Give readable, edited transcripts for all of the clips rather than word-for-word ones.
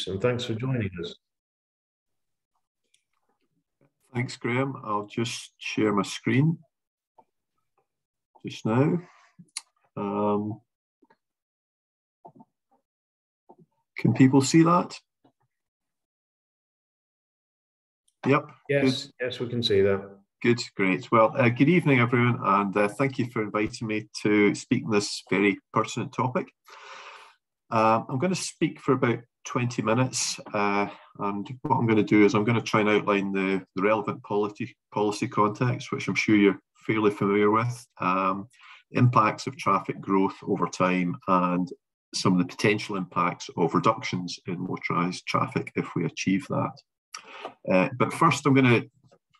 and thanks for joining us. Thanks, Graham. I'll just share my screen just now. Can people see that? Yep. Yes, good. Yes, we can see that. Good, great. Well, good evening, everyone, and thank you for inviting me to speak on this very pertinent topic. I'm going to speak for about 20 minutes, and what I'm going to do is I'm going to try and outline the relevant policy context, which I'm sure you're fairly familiar with, impacts of traffic growth over time, and some of the potential impacts of reductions in motorised traffic if we achieve that. But first, I'm going to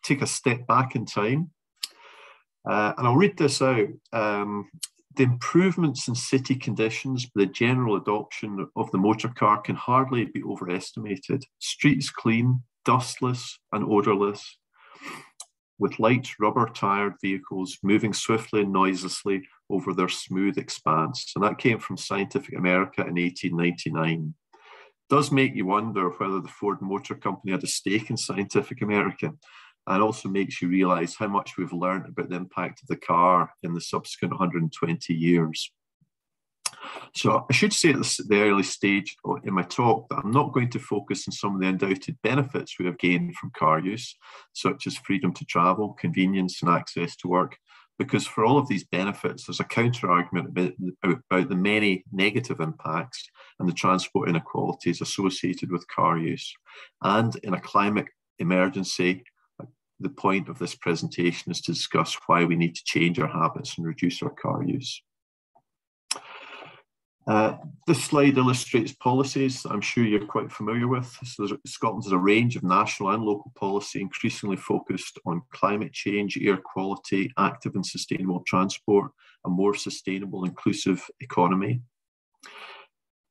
take a step back in time, and I'll read this out. The improvements in city conditions by the general adoption of the motor car can hardly be overestimated. Streets clean, dustless and odourless, with light rubber-tired vehicles moving swiftly and noiselessly over their smooth expanse. And that came from Scientific America in 1899. It does make you wonder whether the Ford Motor Company had a stake in Scientific America, and also makes you realise how much we've learned about the impact of the car in the subsequent 120 years. So I should say at the early stage in my talk that I'm not going to focus on some of the undoubted benefits we have gained from car use, such as freedom to travel, convenience and access to work, because for all of these benefits, there's a counter-argument about the many negative impacts and the transport inequalities associated with car use. And in a climate emergency, the point of this presentation is to discuss why we need to change our habits and reduce our car use. This slide illustrates policies that I'm sure you're quite familiar with. So Scotland has a range of national and local policy increasingly focused on climate change, air quality, active and sustainable transport, a more sustainable, inclusive economy.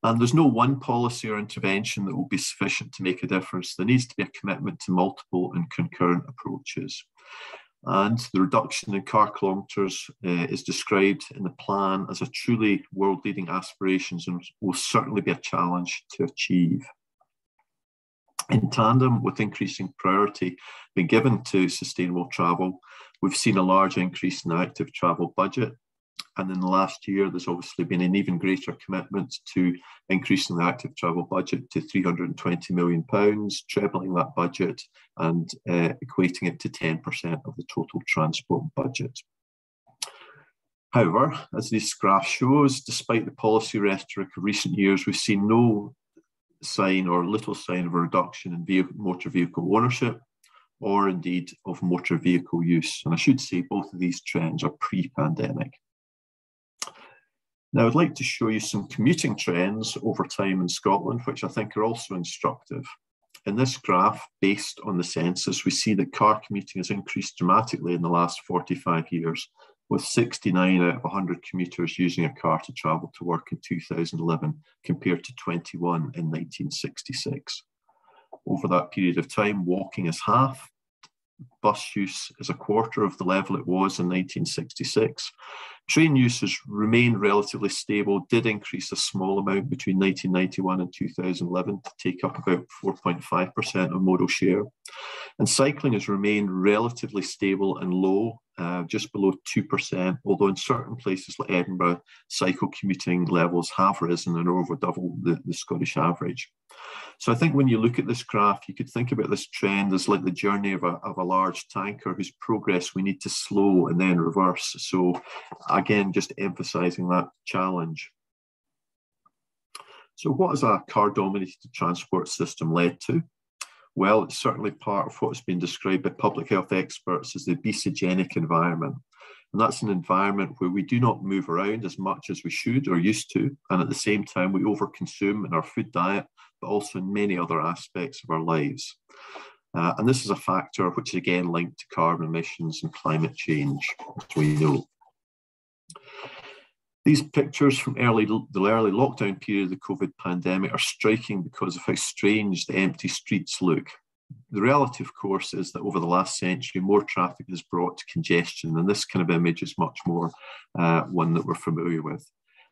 And there's no one policy or intervention that will be sufficient to make a difference. There needs to be a commitment to multiple and concurrent approaches. And the reduction in car kilometres is described in the plan as a truly world-leading aspirations and will certainly be a challenge to achieve. In tandem with increasing priority being given to sustainable travel, we've seen a large increase in the active travel budget. And in the last year, there's obviously been an even greater commitment to increasing the active travel budget to £320 million, trebling that budget and equating it to 10% of the total transport budget. However, as this graph shows, despite the policy rhetoric of recent years, we've seen no sign or little sign of a reduction in motor vehicle ownership or indeed of motor vehicle use. And I should say both of these trends are pre-pandemic. Now, I'd like to show you some commuting trends over time in Scotland, which I think are also instructive. In this graph, based on the census, we see that car commuting has increased dramatically in the last 45 years, with 69 out of 100 commuters using a car to travel to work in 2011, compared to 21 in 1966. Over that period of time, walking is half. Bus use is a quarter of the level it was in 1966. Train use has remained relatively stable, did increase a small amount between 1991 and 2011 to take up about 4.5% of modal share. And cycling has remained relatively stable and low, just below 2%, although in certain places like Edinburgh, cycle commuting levels have risen and are over double the Scottish average. So I think when you look at this graph, you could think about this trend as like the journey of a large tanker whose progress we need to slow and then reverse. So again, just emphasising that challenge. So what has a car-dominated transport system led to? Well, it's certainly part of what's been described by public health experts as the obesogenic environment. And that's an environment where we do not move around as much as we should or used to. And at the same time, we overconsume in our food diet, but also in many other aspects of our lives. And this is a factor which is again linked to carbon emissions and climate change, as we know. These pictures from the early lockdown period of the COVID pandemic are striking because of how strange the empty streets look. The reality, of course, is that over the last century, more traffic has brought to congestion, and this kind of image is much more one that we're familiar with.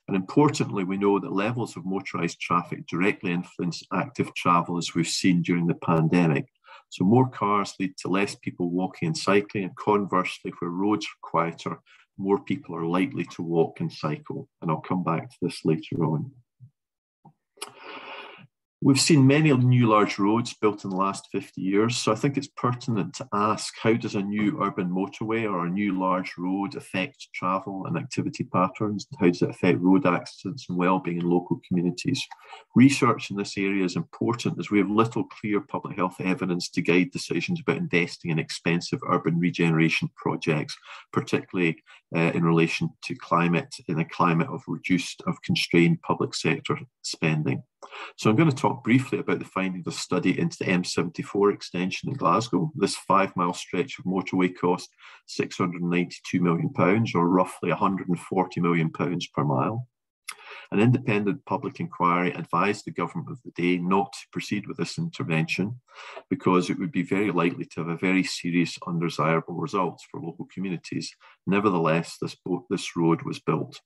And importantly, we know that levels of motorised traffic directly influence active travel, as we've seen during the pandemic. So more cars lead to less people walking and cycling, and conversely, where roads are quieter, more people are likely to walk and cycle. And I'll come back to this later on. We've seen many new large roads built in the last 50 years, so I think it's pertinent to ask, how does a new urban motorway or a new large road affect travel and activity patterns? How does it affect road accidents and well-being in local communities? Research in this area is important, as we have little clear public health evidence to guide decisions about investing in expensive urban regeneration projects, particularly in relation to climate, in a climate of constrained public sector spending. So I'm going to talk briefly about the findings of a study into the M74 extension in Glasgow. This 5-mile stretch of motorway cost £692 million, or roughly £140 million per mile. An independent public inquiry advised the government of the day not to proceed with this intervention because it would be very likely to have a very serious undesirable results for local communities. Nevertheless, this road was built.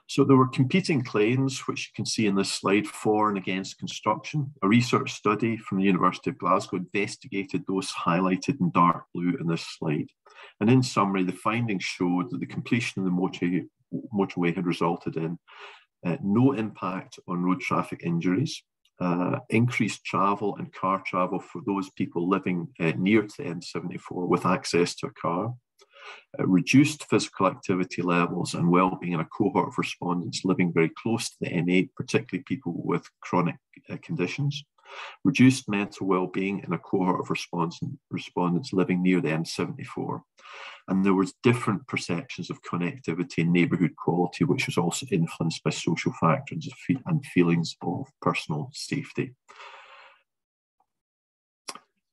So there were competing claims, which you can see in this slide, for and against construction. A research study from the University of Glasgow investigated those highlighted in dark blue in this slide. And in summary, the findings showed that the completion of the motorway had resulted in no impact on road traffic injuries, increased travel and car travel for those people living near to the M74 with access to a car, reduced physical activity levels and well-being in a cohort of respondents living very close to the M8, particularly people with chronic conditions, reduced mental well-being in a cohort of respondents living near the M74. And there was different perceptions of connectivity and neighbourhood quality, which was also influenced by social factors and feelings of personal safety.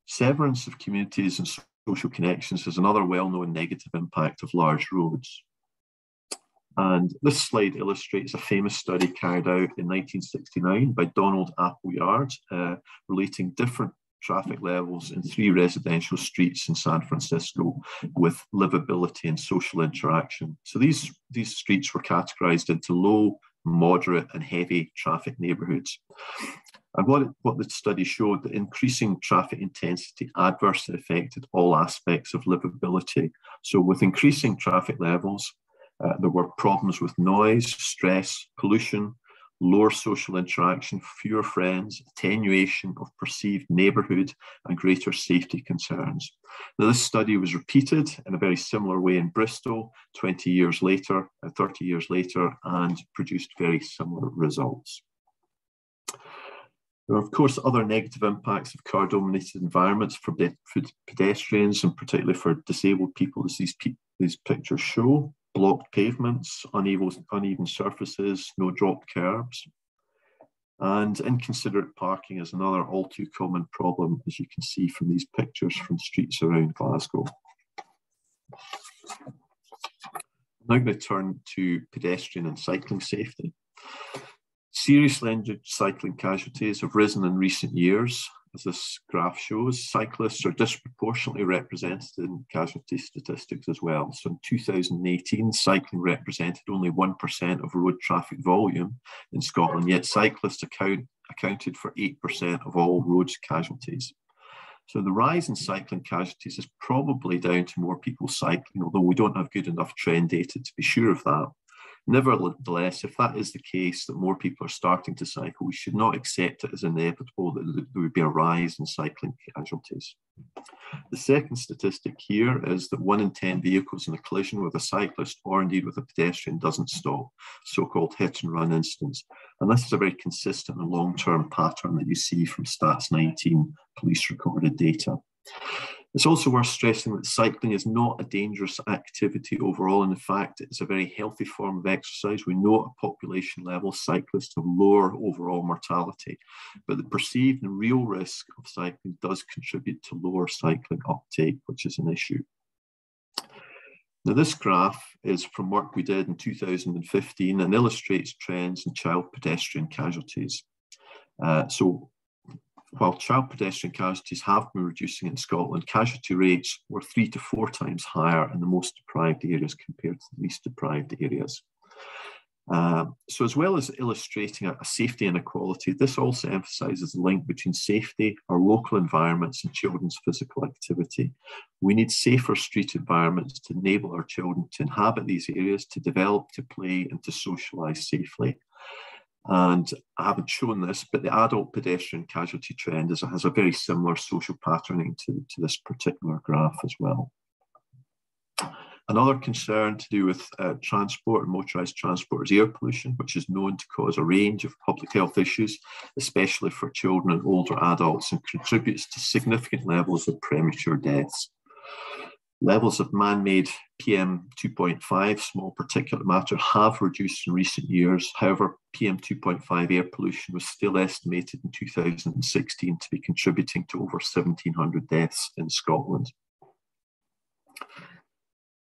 Severance of communities and social connections is another well-known negative impact of large roads. And this slide illustrates a famous study carried out in 1969 by Donald Appleyard, relating different traffic levels in 3 residential streets in San Francisco with livability and social interaction. So these streets were categorized into low, moderate, and heavy traffic neighborhoods. And what the study showed, that increasing traffic intensity adversely affected all aspects of livability. So with increasing traffic levels, there were problems with noise, stress, pollution, lower social interaction, fewer friends, attenuation of perceived neighbourhood, and greater safety concerns. Now, this study was repeated in a very similar way in Bristol 30 years later, and produced very similar results. There are, of course, other negative impacts of car-dominated environments for pedestrians, and particularly for disabled people, as these pictures show. Blocked pavements, uneven surfaces, no dropped curbs. And inconsiderate parking is another all too common problem, as you can see from these pictures from streets around Glasgow. I'm now going to turn to pedestrian and cycling safety. Seriously injured cycling casualties have risen in recent years. As this graph shows, cyclists are disproportionately represented in casualty statistics as well. So in 2018, cycling represented only 1% of road traffic volume in Scotland, yet cyclists accounted for 8% of all road casualties. So the rise in cycling casualties is probably down to more people cycling, although we don't have good enough trend data to be sure of that. Nevertheless, if that is the case, that more people are starting to cycle, we should not accept it as inevitable that there would be a rise in cycling casualties. The second statistic here is that 1 in 10 vehicles in a collision with a cyclist or indeed with a pedestrian doesn't stop, so-called hit and run incidents. And this is a very consistent and long-term pattern that you see from Stats 19 police recorded data. It's also worth stressing that cycling is not a dangerous activity overall. And in fact, it's a very healthy form of exercise. We know at a population level, cyclists have lower overall mortality, but the perceived and real risk of cycling does contribute to lower cycling uptake, which is an issue. Now, this graph is from work we did in 2015 and illustrates trends in child pedestrian casualties. While child pedestrian casualties have been reducing in Scotland, casualty rates were 3 to 4 times higher in the most deprived areas compared to the least deprived areas. So as well as illustrating a safety inequality, this also emphasises the link between safety, our local environments and children's physical activity. We need safer street environments to enable our children to inhabit these areas, to develop, to play and to socialise safely. And I haven't shown this, but the adult pedestrian casualty trend has a very similar social patterning to this particular graph as well. Another concern to do with transport and motorised transport is air pollution, which is known to cause a range of public health issues, especially for children and older adults, and contributes to significant levels of premature deaths. Levels of man-made PM 2.5, small particulate matter, have reduced in recent years. However, PM 2.5 air pollution was still estimated in 2016 to be contributing to over 1,700 deaths in Scotland.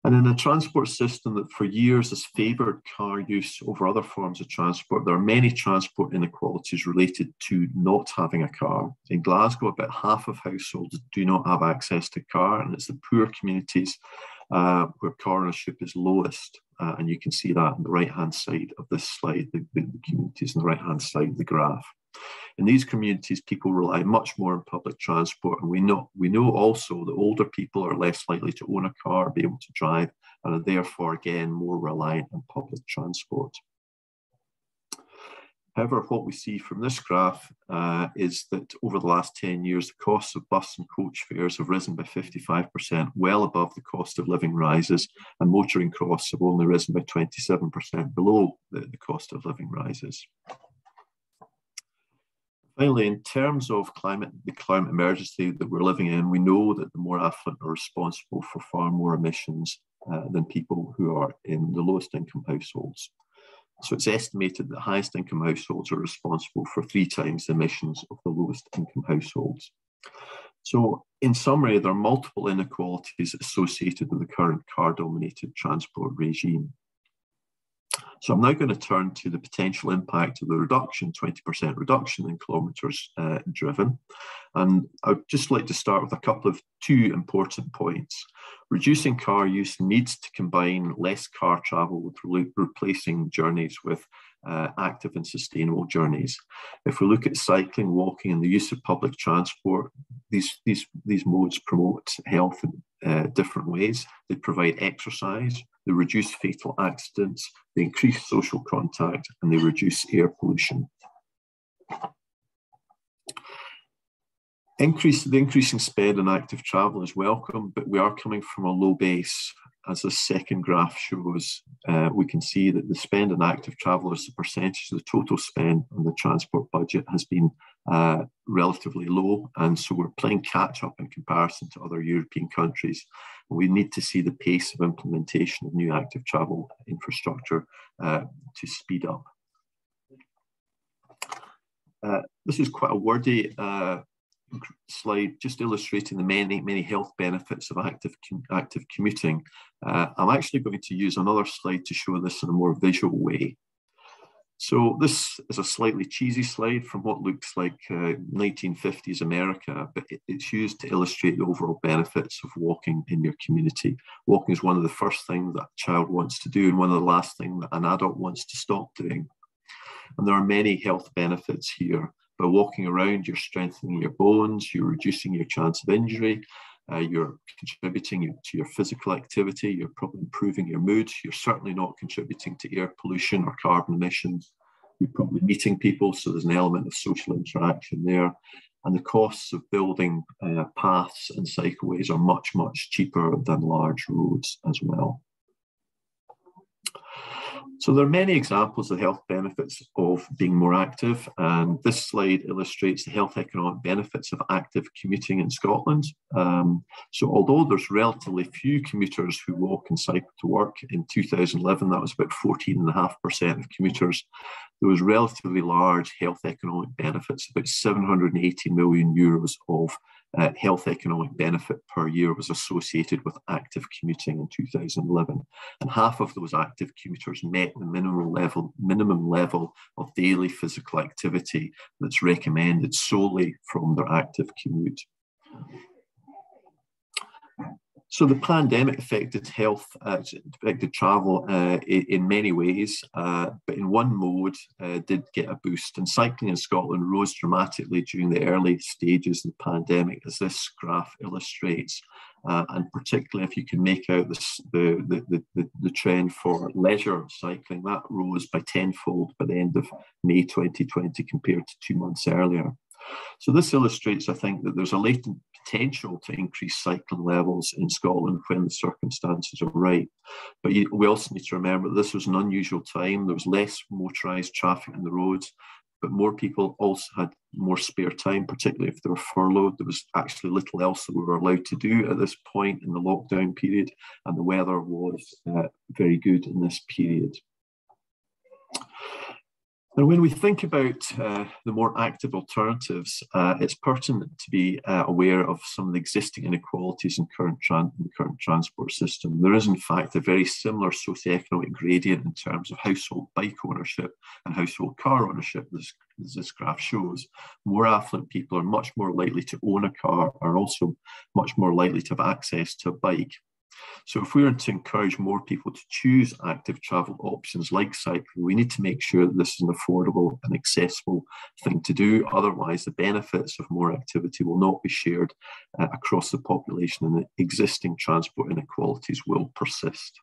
And in a transport system that for years has favoured car use over other forms of transport, there are many transport inequalities related to not having a car. In Glasgow, about half of households do not have access to a car, and it's the poor communities where car ownership is lowest. And you can see that on the right-hand side of this slide, the communities on the right-hand side of the graph. In these communities, people rely much more on public transport, and we know also that older people are less likely to own a car, be able to drive, and are therefore, again, more reliant on public transport. However, what we see from this graph is that over the last 10 years, the costs of bus and coach fares have risen by 55%, well above the cost of living rises, and motoring costs have only risen by 27% below the cost of living rises. Finally, in terms of the climate emergency that we're living in, we know that the more affluent are responsible for far more emissions than people who are in the lowest income households. So it's estimated that highest income households are responsible for 3 times the emissions of the lowest income households. So in summary, there are multiple inequalities associated with the current car-dominated transport regime. So I'm now going to turn to the potential impact of the reduction, 20% reduction in kilometres driven. And I'd just like to start with two important points. Reducing car use needs to combine less car travel with replacing journeys with active and sustainable journeys. If we look at cycling, walking and the use of public transport, these modes promote health in different ways. They provide exercise, they reduce fatal accidents, they increase social contact, and they reduce air pollution. The increasing spend on active travel is welcome, but we are coming from a low base. As the second graph shows, we can see that the spend on active travel as a percentage of the total spend on the transport budget has been relatively low, and so we're playing catch up in comparison to other European countries. We need to see the pace of implementation of new active travel infrastructure to speed up. This is quite a wordy slide, just illustrating the many health benefits of active commuting. I'm actually going to use another slide to show this in a more visual way. So this is a slightly cheesy slide from what looks like 1950s America, but it's used to illustrate the overall benefits of walking in your community. Walking is one of the first things that a child wants to do and one of the last things that an adult wants to stop doing. And there are many health benefits here. By walking around, you're strengthening your bones, you're reducing your chance of injury, you're contributing to your physical activity, you're probably improving your mood, you're certainly not contributing to air pollution or carbon emissions, you're probably meeting people, so there's an element of social interaction there, and the costs of building paths and cycleways are much cheaper than large roads as well. So there are many examples of health benefits of being more active, and this slide illustrates the health economic benefits of active commuting in Scotland. So although there's relatively few commuters who walk and cycle to work, in 2011 that was about 14.5% of commuters, there was relatively large health economic benefits. About 780 million euros of health economic benefit per year was associated with active commuting in 2011. And half of those active commuters met the minimum level of daily physical activity that's recommended solely from their active commute. So the pandemic affected health, affected travel in many ways, but in one mode did get a boost. And cycling in Scotland rose dramatically during the early stages of the pandemic, as this graph illustrates. And particularly if you can make out the trend for leisure cycling, that rose by tenfold by the end of May 2020 compared to 2 months earlier. So this illustrates, I think, that there's a latent potential to increase cycling levels in Scotland when the circumstances are right. But we also need to remember that this was an unusual time. There was less motorised traffic on the roads, but more people also had more spare time, particularly if they were furloughed. There was actually little else that we were allowed to do at this point in the lockdown period, and the weather was very good in this period. And when we think about the more active alternatives, it's pertinent to be aware of some of the existing inequalities in the current transport system. There is, in fact, a very similar socioeconomic gradient in terms of household bike ownership and household car ownership, as this graph shows. More affluent people are much more likely to own a car, are also much more likely to have access to a bike. So if we are to encourage more people to choose active travel options like cycling, we need to make sure that this is an affordable and accessible thing to do. Otherwise, the benefits of more activity will not be shared across the population, and the existing transport inequalities will persist.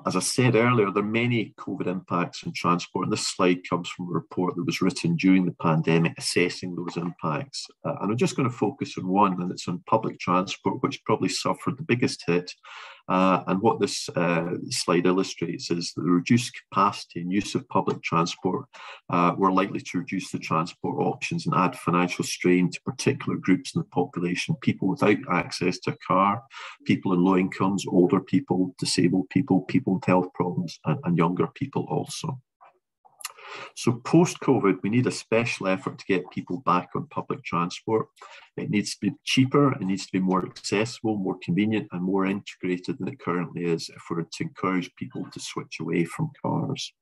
As I said earlier, there are many COVID impacts on transport, and this slide comes from a report that was written during the pandemic assessing those impacts. And I'm just going to focus on one, and it's on public transport, which probably suffered the biggest hit. And what this slide illustrates is that the reduced capacity and use of public transport were likely to reduce the transport options and add financial strain to particular groups in the population: people without access to a car, people in low incomes, older people, disabled people, people with health problems, and younger people also. So post-COVID, we need a special effort to get people back on public transport. It needs to be cheaper, it needs to be more accessible, more convenient, and more integrated than it currently is if we're to encourage people to switch away from cars.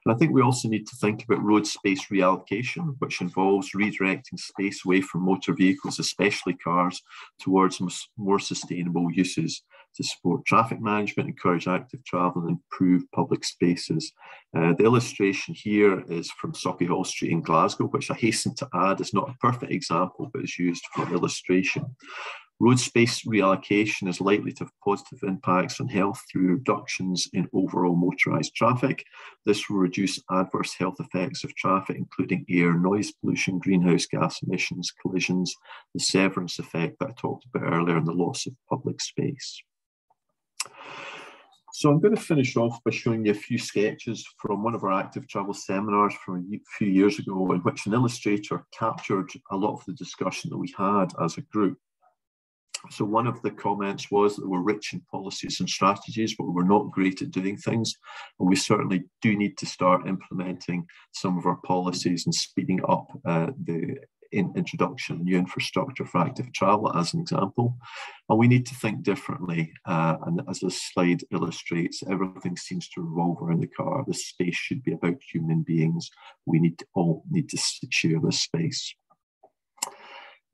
And I think we also need to think about road space reallocation, which involves redirecting space away from motor vehicles, especially cars, towards more sustainable uses to support traffic management, encourage active travel, and improve public spaces. The illustration here is from Sauchiehall Street in Glasgow, which I hasten to add is not a perfect example, but is used for illustration. Road space reallocation is likely to have positive impacts on health through reductions in overall motorised traffic. This will reduce adverse health effects of traffic, including air, noise pollution, greenhouse gas emissions, collisions, the severance effect that I talked about earlier, and the loss of public space. So I'm going to finish off by showing you a few sketches from one of our active travel seminars from a few years ago, in which an illustrator captured a lot of the discussion that we had as a group. So one of the comments was that we're rich in policies and strategies, but we're not great at doing things. And we certainly do need to start implementing some of our policies and speeding up the introduction of new infrastructure for active travel, as an example. And we need to think differently. And as this slide illustrates, everything seems to revolve around the car. The space should be about human beings. We all need to share this space.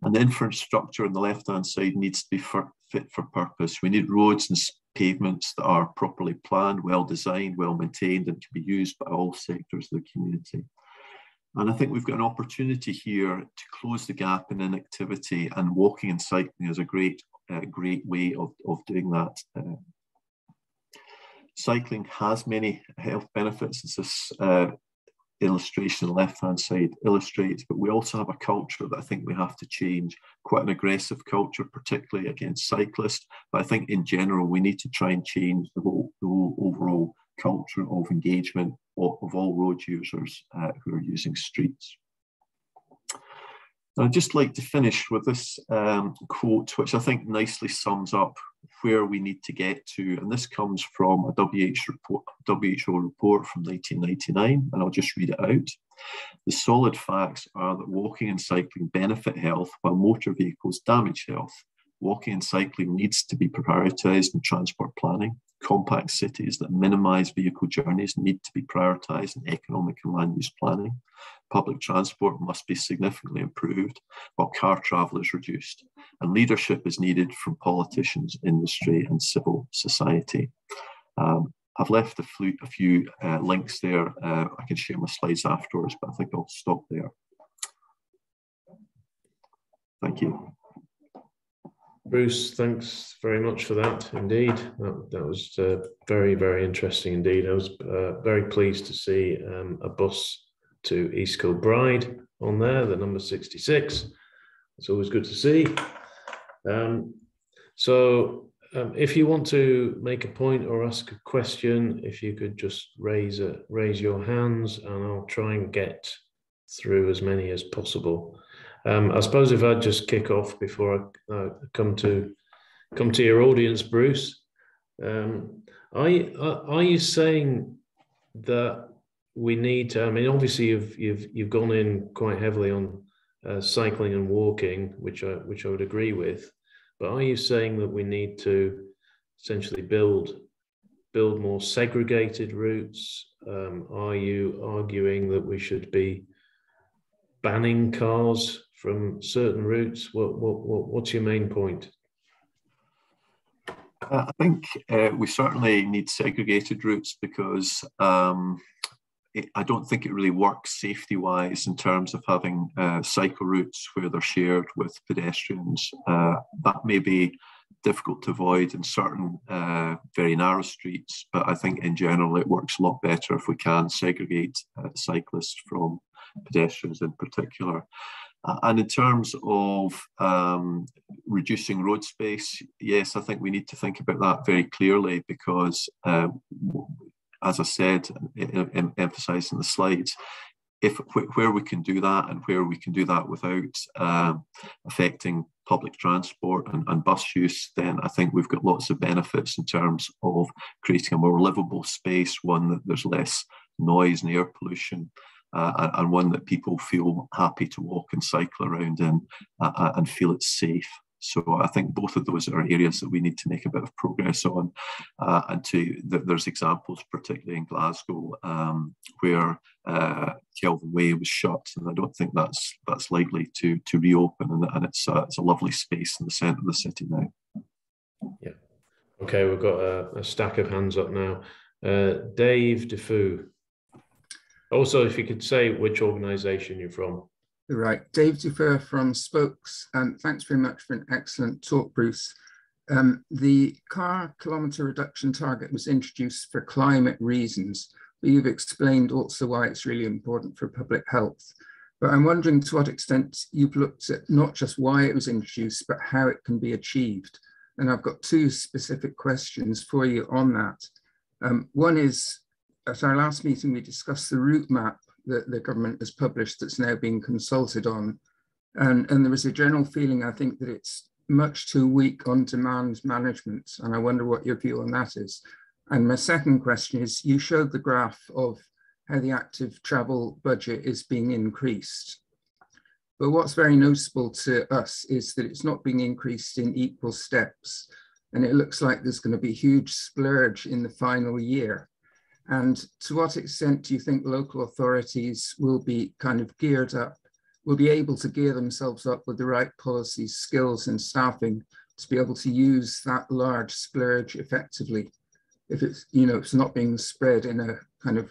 And the infrastructure on the left-hand side needs to be fit for purpose. We need roads and pavements that are properly planned, well designed, well maintained, and can be used by all sectors of the community. And I think we've got an opportunity here to close the gap in inactivity, and walking and cycling is a great way of doing that. Cycling has many health benefits, as this illustration on the left-hand side illustrates, but we also have a culture that I think we have to change, quite an aggressive culture, particularly against cyclists. But I think in general, we need to try and change the whole overall culture of engagement of all road users who are using streets. And I'd just like to finish with this quote, which I think nicely sums up where we need to get to. And this comes from a WHO report from 1999, and I'll just read it out. The solid facts are that walking and cycling benefit health, while motor vehicles damage health. Walking and cycling needs to be prioritised in transport planning. compact cities that minimise vehicle journeys need to be prioritised in economic and land use planning. Public transport must be significantly improved while car travel is reduced. And leadership is needed from politicians, industry and civil society. I've left a few links there. I can share my slides afterwards, but I think I'll stop there. Thank you. Bruce, thanks very much for that. Indeed, that was very, very interesting indeed. I was very pleased to see a bus to East Kilbride on there, the number 66. It's always good to see. If you want to make a point or ask a question, if you could just raise your hands, and I'll try and get through as many as possible. I suppose if I just kick off before I come to your audience, Bruce, are you saying that we need to? I mean, obviously you've gone in quite heavily on cycling and walking, which I would agree with. But are you saying that we need to essentially build more segregated routes? Are you arguing that we should be banning cars from certain routes? What's your main point? I think we certainly need segregated routes because I don't think it really works safety-wise in terms of having cycle routes where they're shared with pedestrians. That may be difficult to avoid in certain very narrow streets, but I think in general it works a lot better if we can segregate cyclists from pedestrians in particular. And in terms of reducing road space, yes, I think we need to think about that very clearly because as I said, emphasised in the slides, where we can do that and where we can do that without affecting public transport and bus use, then I think we've got lots of benefits in terms of creating a more livable space, one that there's less noise and air pollution, and one that people feel happy to walk and cycle around in and feel it's safe. So I think both of those are areas that we need to make a bit of progress on. There's examples, particularly in Glasgow, where Kelvin Way was shut, and I don't think that's likely to reopen. And it's a lovely space in the centre of the city now. Yeah. Okay, we've got a stack of hands up now. Dave Defoe. Also, if you could say which organisation you're from. Right, Dave Defoe from Spokes, and thanks very much for an excellent talk, Bruce. The car kilometre reduction target was introduced for climate reasons, but you've explained also why it's really important for public health. But I'm wondering to what extent you've looked at not just why it was introduced, but how it can be achieved. And I've got two specific questions for you on that. One is, at our last meeting, we discussed the route map that the government has published that's now being consulted on. And there was a general feeling, I think, that it's much too weak on demand management. And I wonder what your view on that is. And my second question is, you showed the graph of how the active travel budget is being increased. But what's very noticeable to us is that it's not being increased in equal steps. And it looks like there's going to be a huge splurge in the final year. And to what extent do you think local authorities will be kind of geared up, will be able to gear themselves up with the right policies, skills and staffing to be able to use that large splurge effectively? If it's, it's not being spread in a kind of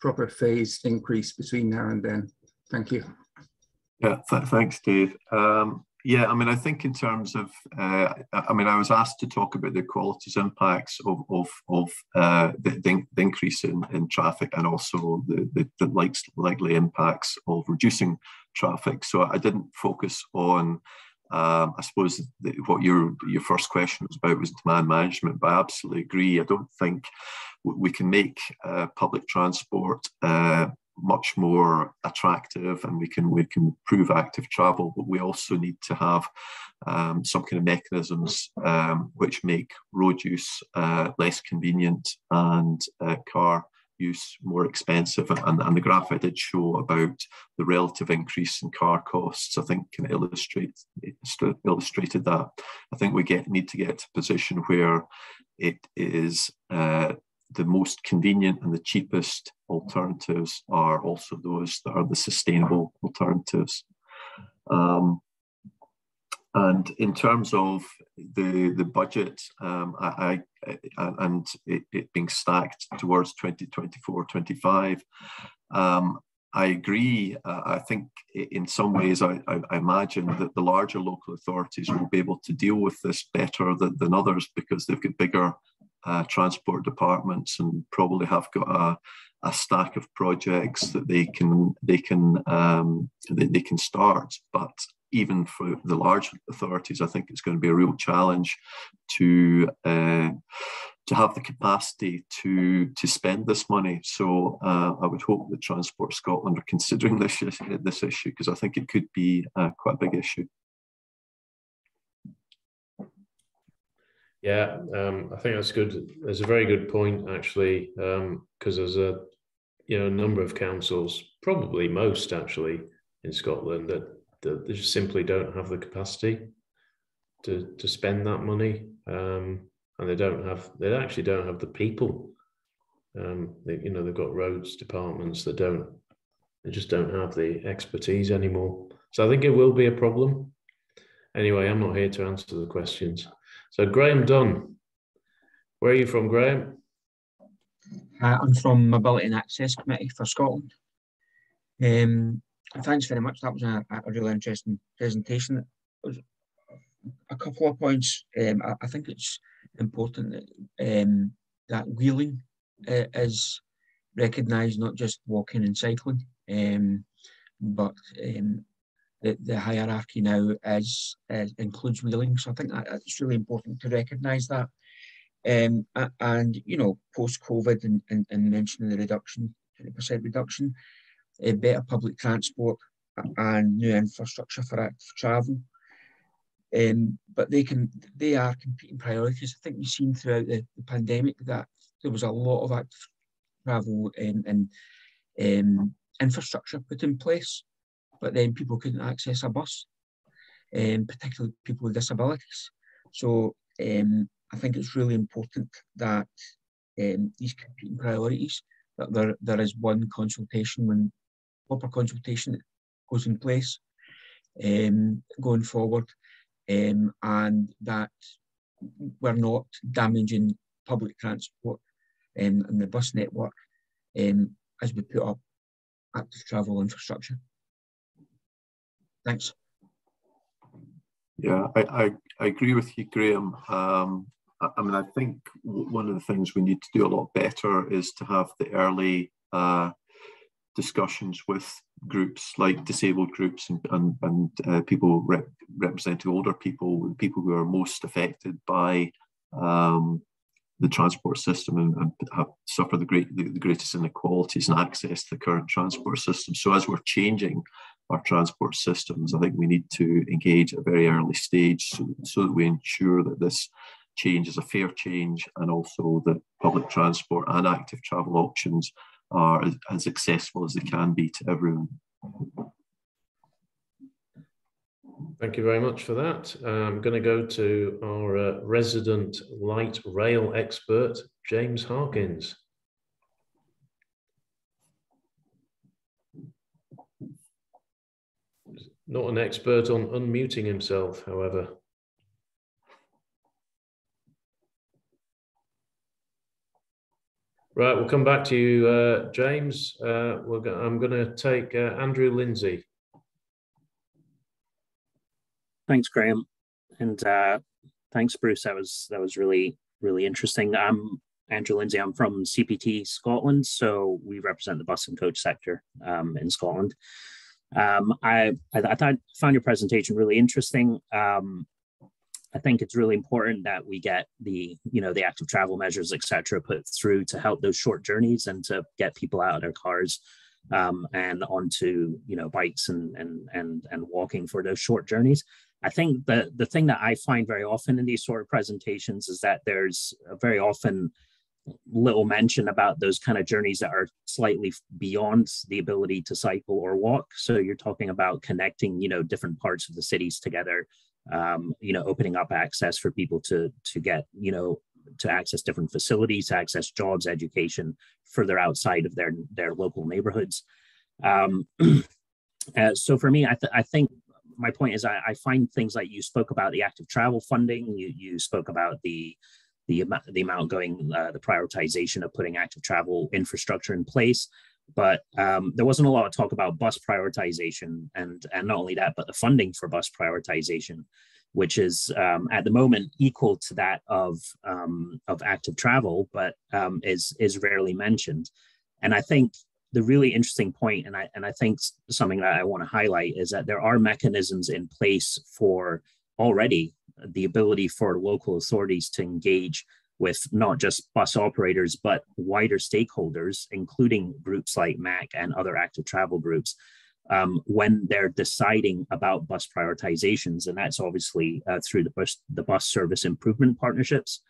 proper phased increase between now and then. Thank you. Yeah, thanks, Dave. Yeah, I mean, I think in terms of, I was asked to talk about the qualities impacts of the increase in traffic and also the likely impacts of reducing traffic. So I didn't focus on, I suppose, what your first question was about was demand management, but I absolutely agree. I don't think we can make public transport much more attractive, and we can improve active travel, but we also need to have some kind of mechanisms which make road use less convenient and car use more expensive. And the graph I did show about the relative increase in car costs, I think, can illustrated that. I think we need to get to a position where it is the most convenient and the cheapest alternatives are also those that are the sustainable alternatives. And in terms of the budget and it being stacked towards 2024-25, I agree. I think in some ways, I imagine that the larger local authorities will be able to deal with this better than others because they've got bigger transport departments and probably have got a stack of projects that they can start. But even for the large authorities, I think it's going to be a real challenge to have the capacity to spend this money. So I would hope that Transport Scotland are considering this issue, because I think it could be quite a big issue. Yeah, I think that's good. There's a very good point, actually, because there's a number of councils, probably most actually in Scotland, that they just simply don't have the capacity to spend that money, and they actually don't have the people. They've got roads departments that they just don't have the expertise anymore. So I think it will be a problem. Anyway, I'm not here to answer the questions. So Graham Dunn, where are you from, Graham? I'm from Mobility and Access Committee for Scotland. Thanks very much. That was a really interesting presentation. A couple of points. I think it's important that wheeling is recognised, not just walking and cycling, but the hierarchy now includes wheeling. So I think it's really important to recognise that. And post-COVID and mentioning the reduction, 20% reduction, better public transport and new infrastructure for active travel. But they are competing priorities. I think we've seen throughout the pandemic that there was a lot of active travel and infrastructure put in place, but then people couldn't access a bus, particularly people with disabilities. So I think it's really important that these competing priorities, that there is one consultation, when proper consultation goes in place going forward, and that we're not damaging public transport and the bus network as we put up active travel infrastructure. Thanks. Yeah, I agree with you, Graham. I mean, I think one of the things we need to do a lot better is to have the early discussions with groups like disabled groups and people representing older people who are most affected by the transport system and have suffered the greatest inequalities and access to the current transport system. So as we're changing our transport systems, I think we need to engage at a very early stage so that we ensure that this change is a fair change, and also that public transport and active travel options are as accessible as they can be to everyone. Thank you very much for that. I'm going to go to our resident light rail expert, James Harkins. Not an expert on unmuting himself, however. Right, we'll come back to you, James. I'm going to take Andrew Lindsay. Thanks, Graham, and thanks, Bruce. That was really, really interesting. I'm Andrew Lindsay. I'm from CPT Scotland, so we represent the bus and coach sector in Scotland. I found your presentation really interesting. I think it's really important that we get the active travel measures, etc., put through to help those short journeys and to get people out of their cars and onto bikes and walking for those short journeys. I think the thing that I find very often in these sort of presentations is that there's very often little mention about those kind of journeys that are slightly beyond the ability to cycle or walk. So you're talking about connecting, different parts of the cities together, opening up access for people to get, to access different facilities, to access jobs, education further outside of their local neighborhoods. So for me, I think my point is I find things like you spoke about the active travel funding, you spoke about the amount going, the prioritization of putting active travel infrastructure in place. But there wasn't a lot of talk about bus prioritization, and not only that, but the funding for bus prioritization, which is at the moment equal to that of active travel, but is rarely mentioned. And I think the really interesting point, and I think something that I want to highlight, is that there are mechanisms in place for already the ability for local authorities to engage with not just bus operators, but wider stakeholders, including groups like MAC and other active travel groups, when they're deciding about bus prioritizations. And that's obviously through the bus service improvement partnerships,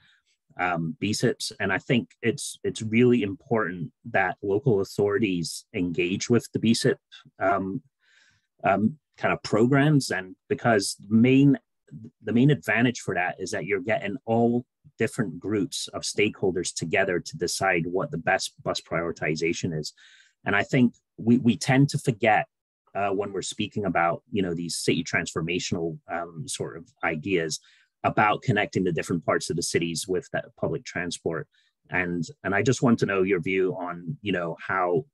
BSIPs. And I think it's really important that local authorities engage with the BSIP kind of programs, and because the main advantage for that is that you're getting all different groups of stakeholders together to decide what the best bus prioritization is. And I think we tend to forget when we're speaking about, these city transformational sort of ideas about connecting the different parts of the cities with that public transport. And I just want to know your view on, how,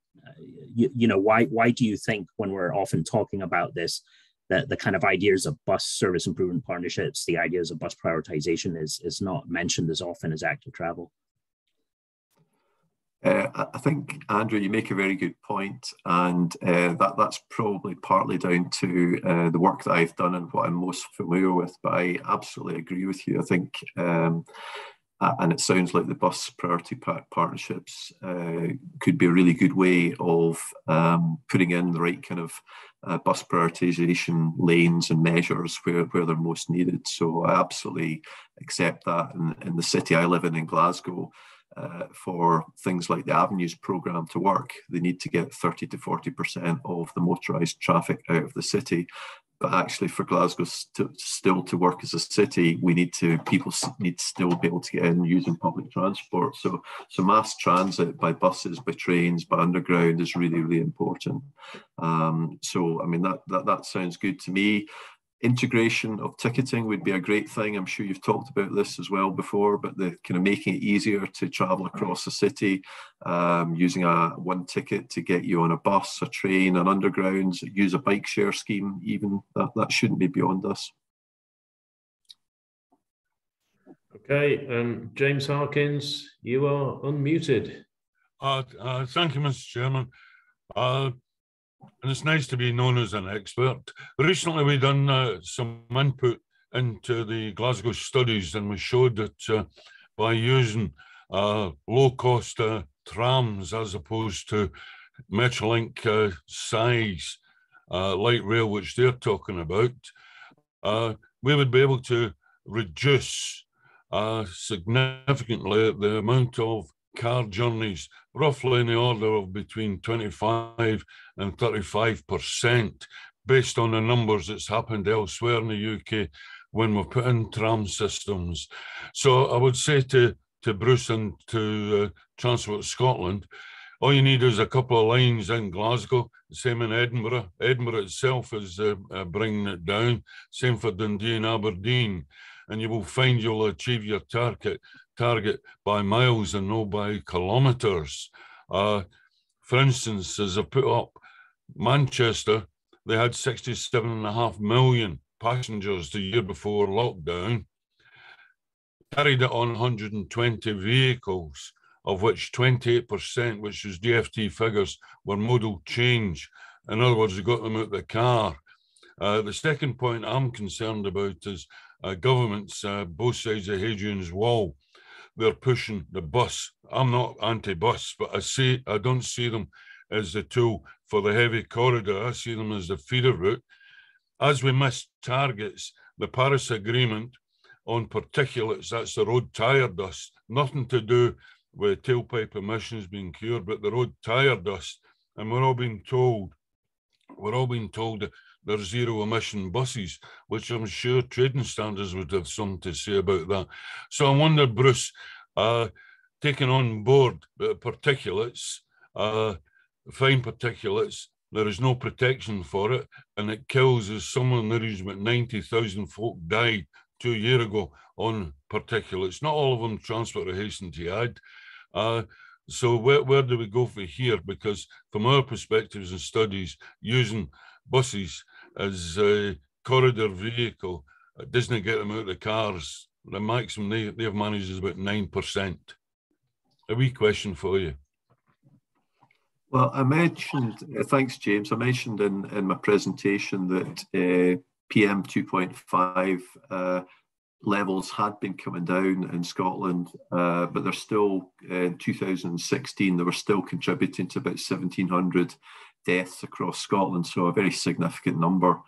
why do you think when we're often talking about this, that the kind of ideas of bus service improvement partnerships, the ideas of bus prioritization is not mentioned as often as active travel? I think, Andrew, you make a very good point, and that's probably partly down to the work that I've done and what I'm most familiar with, but I absolutely agree with you. I think, and it sounds like the bus priority partnerships could be a really good way of putting in the right kind of bus prioritization lanes and measures where they're most needed. So I absolutely accept that. In the city I live in Glasgow, for things like the Avenues programme to work, they need to get 30 to 40% of the motorised traffic out of the city. But actually, for Glasgow still to work as a city, people need to still be able to get in using public transport. So mass transit by buses, by trains, by underground is really, really important. So I mean that sounds good to me. Integration of ticketing would be a great thing. I'm sure you've talked about this as well before, but the kind of making it easier to travel across the city, using one ticket to get you on a bus, a train, an underground, use a bike share scheme, even that shouldn't be beyond us. Okay, James Harkins, you are unmuted. Thank you, Mr. Chairman. And it's nice to be known as an expert. Recently, we done some input into the Glasgow studies, and we showed that by using low-cost trams as opposed to Metrolink size light rail, which they're talking about, we would be able to reduce significantly the amount of car journeys, roughly in the order of between 25 and 35%, based on the numbers that's happened elsewhere in the UK when we put in tram systems. So I would say to Bruce and to Transport Scotland, all you need is a couple of lines in Glasgow, same in Edinburgh. Edinburgh itself is bringing it down, same for Dundee and Aberdeen, and you will find you'll achieve your target by miles and not by kilometres. For instance, as I put up, Manchester, they had 67.5 million passengers the year before lockdown, carried it on 120 vehicles, of which 28%, which is DFT figures, were modal change. In other words, they got them out of the car. The second point I'm concerned about is governments, both sides of Hadrian's Wall, they're pushing the bus. I'm not anti-bus, but I don't see them as the tool for the heavy corridor. I see them as the feeder route. As we miss targets, the Paris Agreement on particulates, that's the road tyre dust, nothing to do with tailpipe emissions being cured, but the road tyre dust. And we're all being told that there's zero emission buses, which I'm sure trading standards would have something to say about that. So I wonder, Bruce, taking on board particulates, fine particulates, there is no protection for it, and it kills, as someone in the region, about 90,000 folk died 2 years ago on particulates. Not all of them transport, I hasten to add. So where do we go from here? Because from our perspectives and studies, using buses as a corridor vehicle doesn't get them out of the cars. The maximum they have managed is about 9%. A wee question for you. Well, I mentioned, thanks, James. I mentioned in my presentation that PM 2.5 levels had been coming down in Scotland, but they're still, in 2016, they were still contributing to about 1,700 deaths across Scotland, so a very significant number.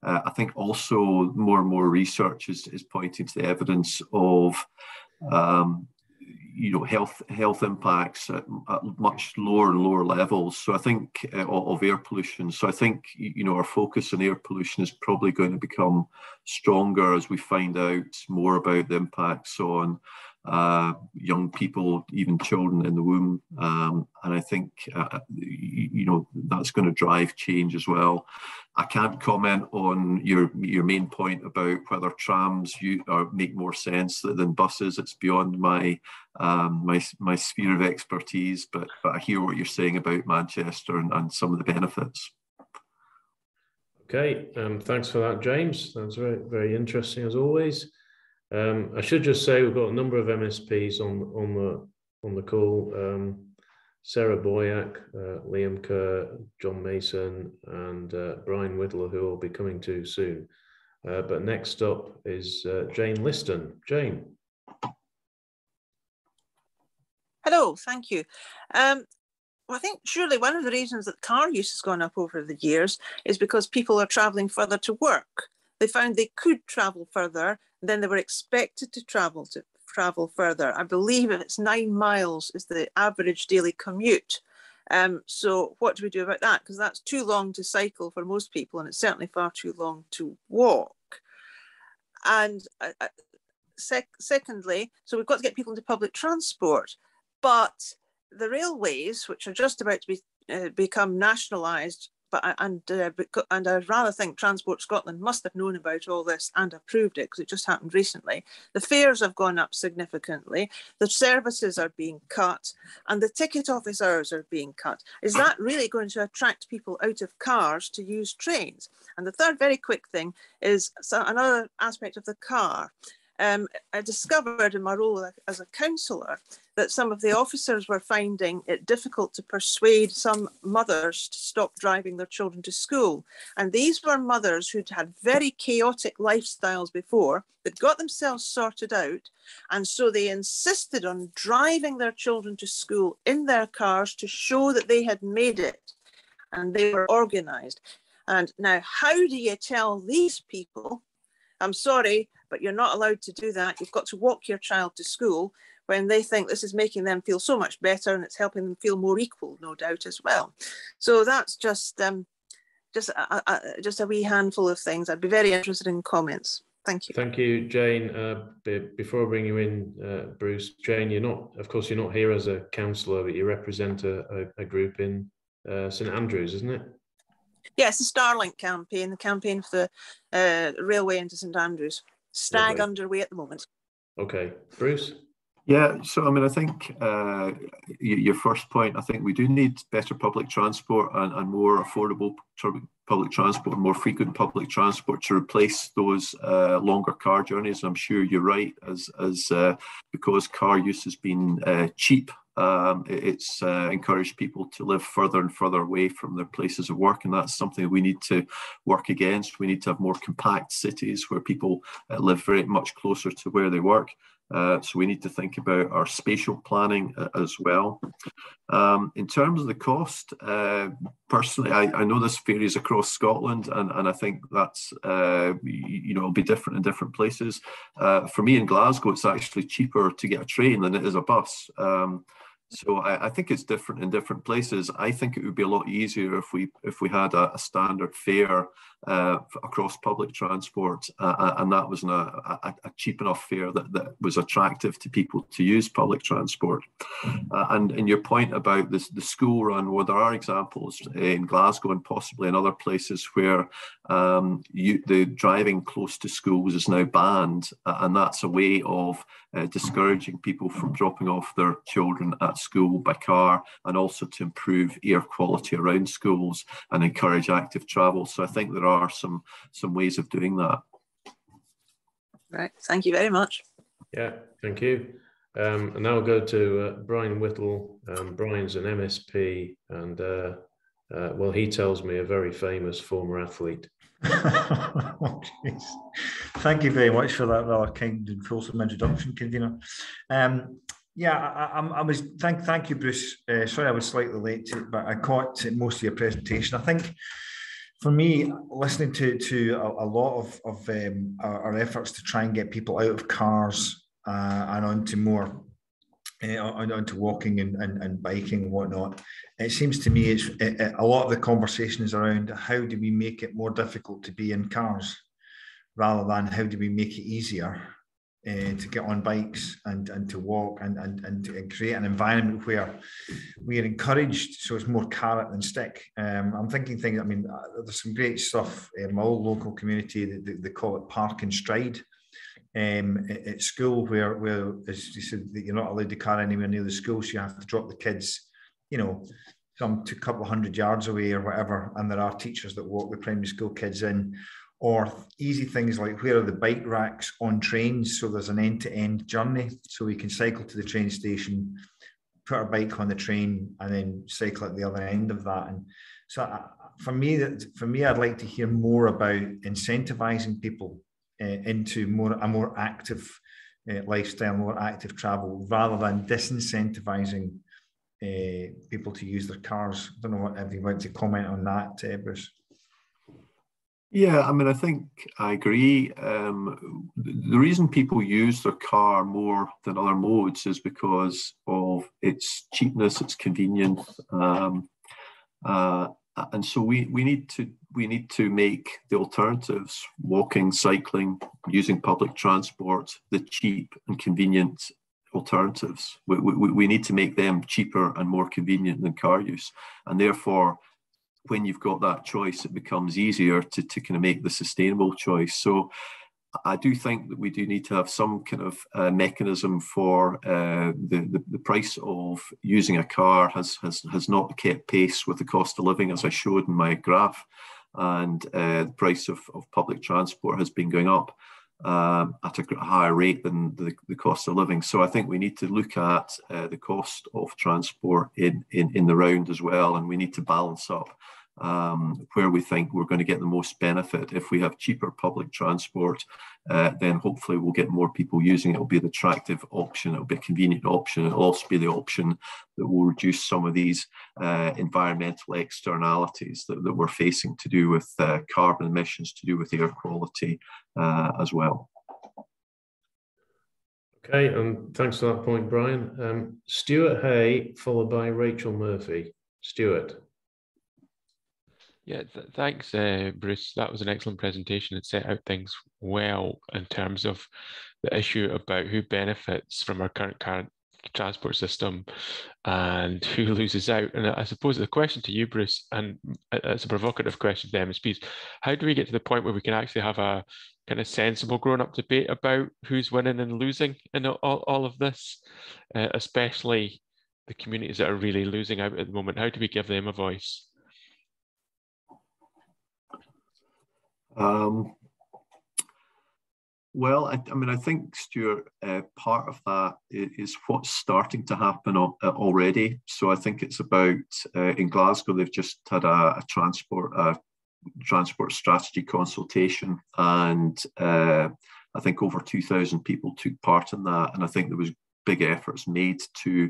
I think also more and more research is pointing to the evidence of health impacts at much lower and lower levels. So I think of air pollution. So I think our focus on air pollution is probably going to become stronger as we find out more about the impacts on young people, even children in the womb, and I think that's going to drive change as well. I can't comment on your main point about whether trams make more sense than buses. It's beyond my my sphere of expertise, but I hear what you're saying about Manchester and some of the benefits. Okay, thanks for that, James. That's very, very interesting as always. I should just say we've got a number of MSPs on the call. Sarah Boyack, Liam Kerr, John Mason, and Brian Whittle, who will be coming to soon. But next up is Jane Liston. Jane. Hello, thank you. I think surely one of the reasons that car use has gone up over the years is because people are travelling further to work. They found they could travel further, then they were expected to travel further. I believe it's 9 miles is the average daily commute. So what do we do about that? Because that's too long to cycle for most people, and it's certainly far too long to walk. And secondly, so we've got to get people into public transport, but the railways, which are just about to become nationalised, and I'd rather think Transport Scotland must have known about all this and approved it because it just happened recently. The fares have gone up significantly, the services are being cut, and the ticket office hours are being cut. Is that really going to attract people out of cars to use trains? And the third very quick thing is another aspect of the car. I discovered in my role as a counsellor that some of the officers were finding it difficult to persuade some mothers to stop driving their children to school. And these were mothers who'd had very chaotic lifestyles before that got themselves sorted out. And so they insisted on driving their children to school in their cars to show that they had made it and they were organised. And now, how do you tell these people, I'm sorry, but you're not allowed to do that. You've got to walk your child to school, when they think this is making them feel so much better and it's helping them feel more equal, no doubt, as well. So that's just a wee handful of things. I'd be very interested in comments. Thank you. Thank you, Jane. Before I bring you in, Bruce, Jane, you're not here as a councillor, but you represent a group in St Andrews, isn't it? Yes, the Starlink campaign, the campaign for the railway into St Andrews. Stag underway at the moment. Okay, Bruce? Yeah, so I mean, I think your first point, I think we do need better public transport and more affordable public transport, more frequent public transport to replace those longer car journeys. I'm sure you're right, as because car use has been cheap, it's encouraged people to live further and further away from their places of work, and that's something we need to work against. We need to have more compact cities where people live very much closer to where they work. So we need to think about our spatial planning as well. In terms of the cost, personally, I know this varies across Scotland, and I think that's, it'll be different in different places. For me in Glasgow, it's actually cheaper to get a train than it is a bus. So I think it's different in different places. I think it would be a lot easier if we had a standard fare across public transport, and that was a cheap enough fare that was attractive to people to use public transport. And in your point about the school run, well, there are examples in Glasgow and possibly in other places where the driving close to schools is now banned, and that's a way of discouraging people from dropping off their children at school by car, and also to improve air quality around schools and encourage active travel. So I think there are some ways of doing that. Right, thank you very much. Yeah, thank you. And now we'll go to Brian Whittle. Brian's an MSP, and well, he tells me a very famous former athlete. Oh, thank you very much for that rather kind and fulsome introduction, convener. Thank you, Bruce. Sorry I was slightly late to it, but I caught most of your presentation. I think for me, listening to a lot of our efforts to try and get people out of cars and onto more onto walking and biking and whatnot, it seems to me a lot of the conversation is around how do we make it more difficult to be in cars, rather than how do we make it easier to get on bikes and to walk and create an environment where we are encouraged, so it's more carrot than stick. I'm thinking things, I mean, there's some great stuff in my old local community, they call it park and stride. At school, where as you said, that you're not allowed to car anywhere near the school, so you have to drop the kids, some a couple of 100 yards away or whatever, and there are teachers that walk the primary school kids in. Or easy things like, where are the bike racks on trains, so there's an end-to-end journey, so we can cycle to the train station, put our bike on the train, and then cycle at the other end of that. And so for me, I'd like to hear more about incentivizing people into a more active lifestyle, more active travel, rather than disincentivizing people to use their cars. I don't know if you want to comment on that, Bruce. Yeah, I mean, I think I agree. The reason people use their car more than other modes is because of its cheapness, its convenience, and so we need to make the alternatives, walking, cycling, using public transport, the cheap and convenient alternatives. We need to make them cheaper and more convenient than car use, and therefore, when you've got that choice, it becomes easier to kind of make the sustainable choice. So I do think that we do need to have some kind of mechanism for the price of using a car has not kept pace with the cost of living, as I showed in my graph, and the price of public transport has been going up at a higher rate than the cost of living. So I think we need to look at the cost of transport in the round as well, and we need to balance up where we think we're going to get the most benefit. If we have cheaper public transport, then hopefully we'll get more people using it. It'll be an attractive option, it'll be a convenient option, it'll also be the option that will reduce some of these environmental externalities that we're facing, to do with carbon emissions, to do with air quality as well. Okay, and thanks for that point, Brian. Stuart Hay, followed by Rachel Murphy. Stuart. Yeah, thanks, Bruce. That was an excellent presentation. It set out things well in terms of the issue about who benefits from our current transport system and who loses out. And I suppose the question to you, Bruce, and it's a provocative question to MSPs, how do we get to the point where we can actually have a kind of sensible grown-up debate about who's winning and losing in all of this, especially the communities that are really losing out at the moment? How do we give them a voice? Well, I mean, I think, Stuart, part of that is what's starting to happen already. So I think it's about, in Glasgow, they've just had a transport strategy consultation, and I think over 2,000 people took part in that, and I think there was big efforts made to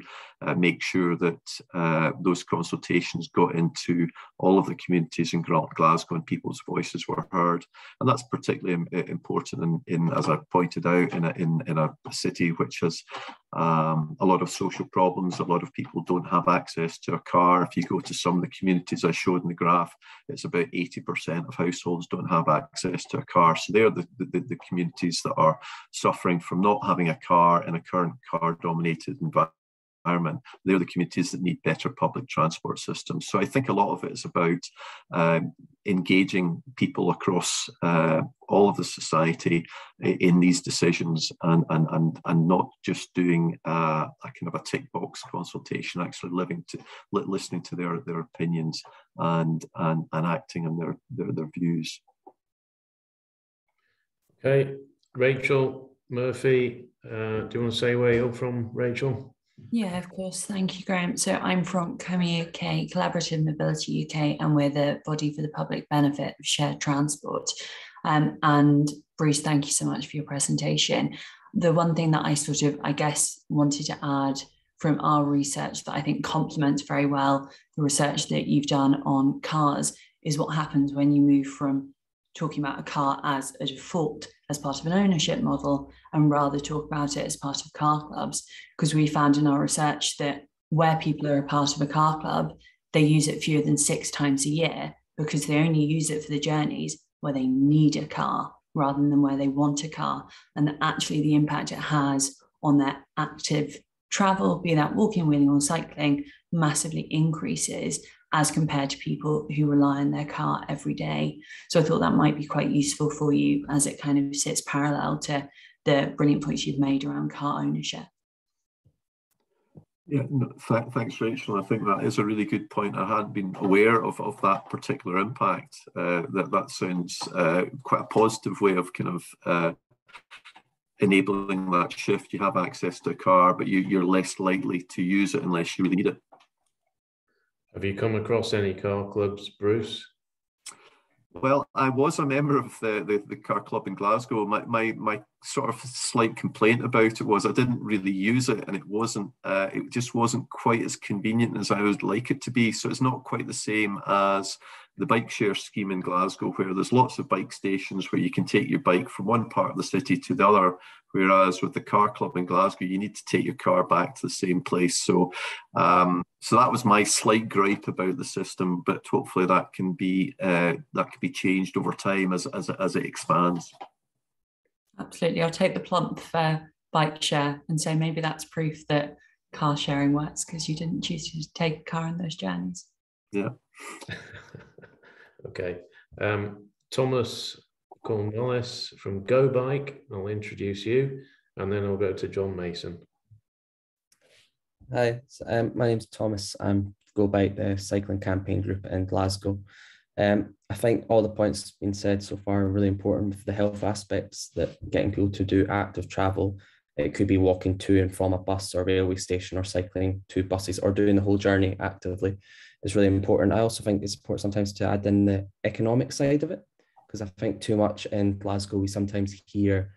make sure that those consultations got into all of the communities in Glasgow and people's voices were heard. And that's particularly important in as I pointed out, in a city which has a lot of social problems. A lot of people don't have access to a car. If you go to some of the communities I showed in the graph, it's about 80% of households don't have access to a car. So they're the communities that are suffering from not having a car in a current car-dominated environment. They're the communities that need better public transport systems. So I think a lot of it is about engaging people across all of the society in these decisions, and not just doing a kind of a tick box consultation, actually listening to their opinions and acting on their views. Okay, Rachel Murphy, do you want to say where you're from, Rachel? Yeah, of course. Thank you, Graham. So I'm from Commuting, Collaborative Mobility UK, and we're the body for the public benefit of shared transport. And Bruce, thank you so much for your presentation. The one thing that I sort of, I guess, wanted to add from our research that I think complements very well the research that you've done on cars is what happens when you move from talking about a car as a default, as part of an ownership model, and rather talk about it as part of car clubs. Because we found in our research that where people are a part of a car club, they use it fewer than 6 times a year, because they only use it for the journeys where they need a car rather than where they want a car. And that actually the impact it has on their active travel, be that walking, wheeling or cycling, massively increases as compared to people who rely on their car every day. So I thought that might be quite useful for you, as it kind of sits parallel to the brilliant points you've made around car ownership. Yeah, no, thanks, Rachel. I think that is a really good point. I hadn't been aware of that particular impact. That sounds quite a positive way of kind of enabling that shift. You have access to a car, but you're less likely to use it unless you really need it. Have you come across any car clubs, Bruce? Well, I was a member of the car club in Glasgow. My sort of slight complaint about it was I didn't really use it, and it just wasn't quite as convenient as I would like it to be. So it's not quite the same as the bike share scheme in Glasgow, where there's lots of bike stations where you can take your bike from one part of the city to the other. Whereas with the car club in Glasgow, you need to take your car back to the same place. So, so that was my slight gripe about the system. But hopefully that can be changed over time as it expands. Absolutely, I'll take the plump for bike share and say maybe that's proof that car sharing works, because you didn't choose to take a car on those journeys. Yeah. Okay. Thomas Cornwallis from Go Bike, I'll introduce you, and then I'll go to John Mason. Hi, my name's Thomas. I'm Go Bike, the cycling campaign group in Glasgow. I think all the points been said so far are really important for the health aspects, that getting people to do active travel. It could be walking to and from a bus or railway station, or cycling to buses, or doing the whole journey actively is really important. I also think it's important sometimes to add in the economic side of it, because I think too much in Glasgow we sometimes hear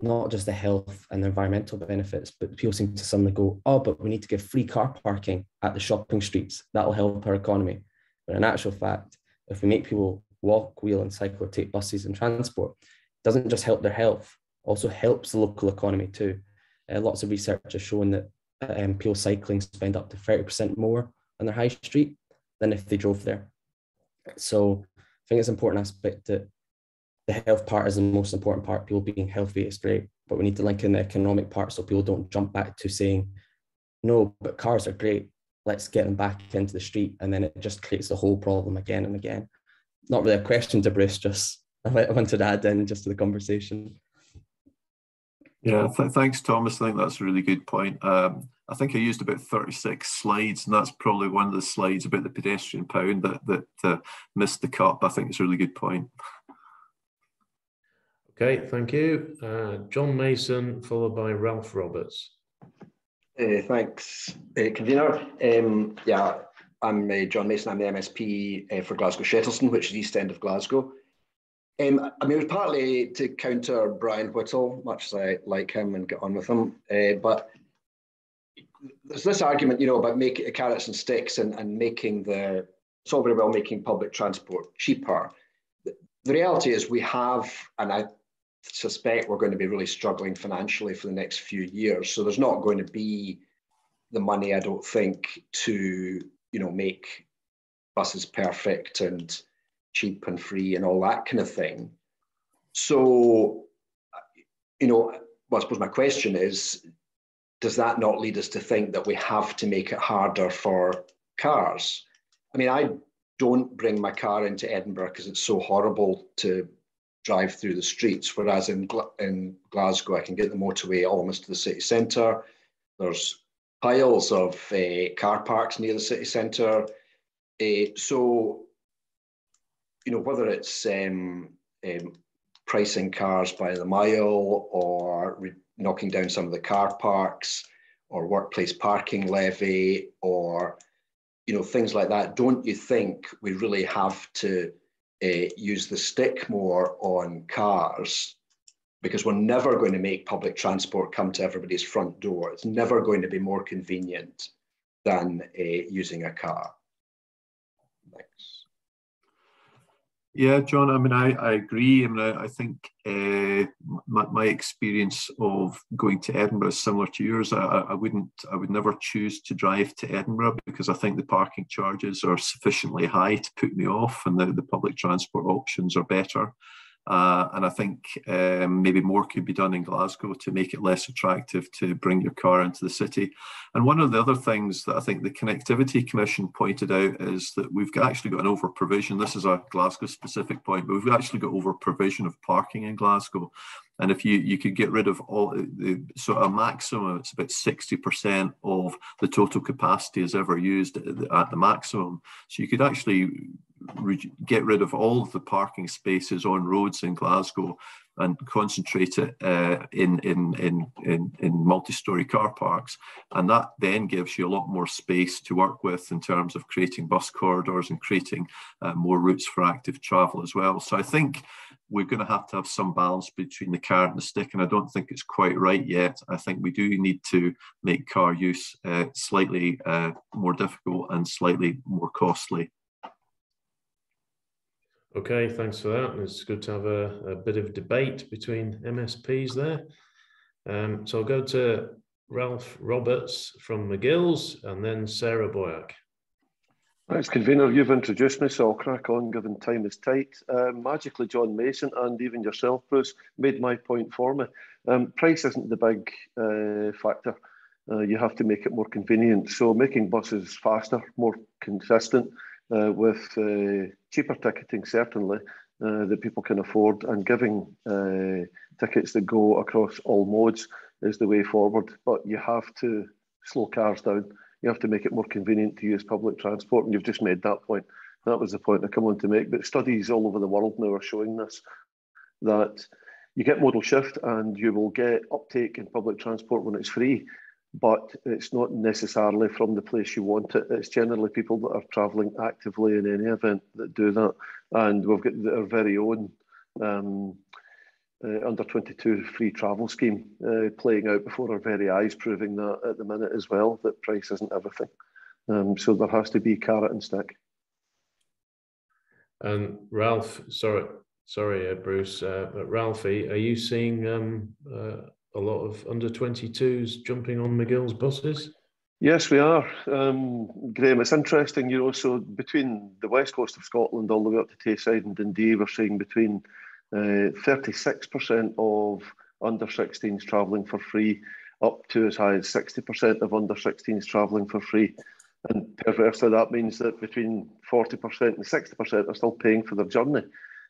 not just the health and the environmental benefits, but people seem to suddenly go, oh, but we need to give free car parking at the shopping streets. That'll help our economy. But in actual fact, if we make people walk, wheel and cycle, or take buses and transport, it doesn't just help their health, also helps the local economy too. Lots of research has shown that people cycling spend up to 30% more on their high street than if they drove there. So I think it's an important aspect that the health part is the most important part. People being healthy is great, but we need to link in the economic part so people don't jump back to saying, no, but cars are great, let's get them back into the street. And then it just creates the whole problem again and again. Not really a question to Bruce, just I wanted to add in just to the conversation. Yeah, thanks, Thomas. I think that's a really good point. I think I used about 36 slides, and that's probably one of the slides about the pedestrian pound that missed the cut. I think it's a really good point. Okay, thank you. John Mason, followed by Ralph Roberts. Thanks, convener. Yeah, I'm John Mason. I'm the MSP for Glasgow Shettleston, which is east end of Glasgow. I mean, it was partly to counter Brian Whittle, much as I like him and get on with him. But there's this argument, you know, about making carrots and sticks and making it's all very well making public transport cheaper. The reality is we have, and I suspect we're going to be really struggling financially for the next few years. So there's not going to be the money, I don't think, to, you know, make buses perfect and cheap and free and all that kind of thing. So, you know, well, I suppose my question is, does that not lead us to think that we have to make it harder for cars? I mean, I don't bring my car into Edinburgh because it's so horrible to drive through the streets, whereas in Glasgow, I can get the motorway almost to the city centre. There's piles of car parks near the city centre. So, you know, whether it's pricing cars by the mile or knocking down some of the car parks or workplace parking levy or, you know, things like that, don't you think we really have to use the stick more on cars? Because we're never going to make public transport come to everybody's front door. It's never going to be more convenient than using a car. Thanks. Yeah, John, I mean, I agree. I mean, I think my experience of going to Edinburgh is similar to yours. I would never choose to drive to Edinburgh because I think the parking charges are sufficiently high to put me off, and the public transport options are better. And I think maybe more could be done in Glasgow to make it less attractive to bring your car into the city. And one of the other things that I think the Connectivity Commission pointed out is that we've actually got an over-provision. This is a Glasgow-specific point, but we've actually got over-provision of parking in Glasgow. And if you could get rid of all, so a maximum, it's about 60% of the total capacity is ever used at the maximum. So you could actually get rid of all of the parking spaces on roads in Glasgow and concentrate it in multi-storey car parks. And that then gives you a lot more space to work with in terms of creating bus corridors and creating more routes for active travel as well. So I think we're going to have some balance between the carrot and the stick, and I don't think it's quite right yet. I think we do need to make car use slightly more difficult and slightly more costly. Okay, thanks for that. It's good to have a bit of debate between MSPs there. So I'll go to Ralph Roberts from McGill's and then Sarah Boyack. Thanks, convener. You've introduced me, so I'll crack on given time is tight. Magically, John Mason and even yourself, Bruce, made my point for me. Price isn't the big factor. You have to make it more convenient. So making buses faster, more consistent, with cheaper ticketing, certainly, that people can afford, and giving tickets that go across all modes is the way forward. But you have to slow cars down. You have to make it more convenient to use public transport, and you've just made that point. That was the point I come on to make. But studies all over the world now are showing this, that you get modal shift and you will get uptake in public transport when it's free, but it's not necessarily from the place you want it. It's generally people that are travelling actively in any event that do that. And we've got our very own under 22 free travel scheme playing out before our very eyes, proving that at the minute as well, that price isn't everything. So there has to be carrot and stick. And Ralph, sorry, Bruce, but Ralphie, are you seeing a lot of under 22s jumping on McGill's buses? Yes, we are. Graham, it's interesting, you know, so between the west coast of Scotland all the way up to Tayside and Dundee, we're seeing between 36% of under 16s travelling for free, up to as high as 60% of under 16s travelling for free. And perversely, that means that between 40% and 60% are still paying for their journey.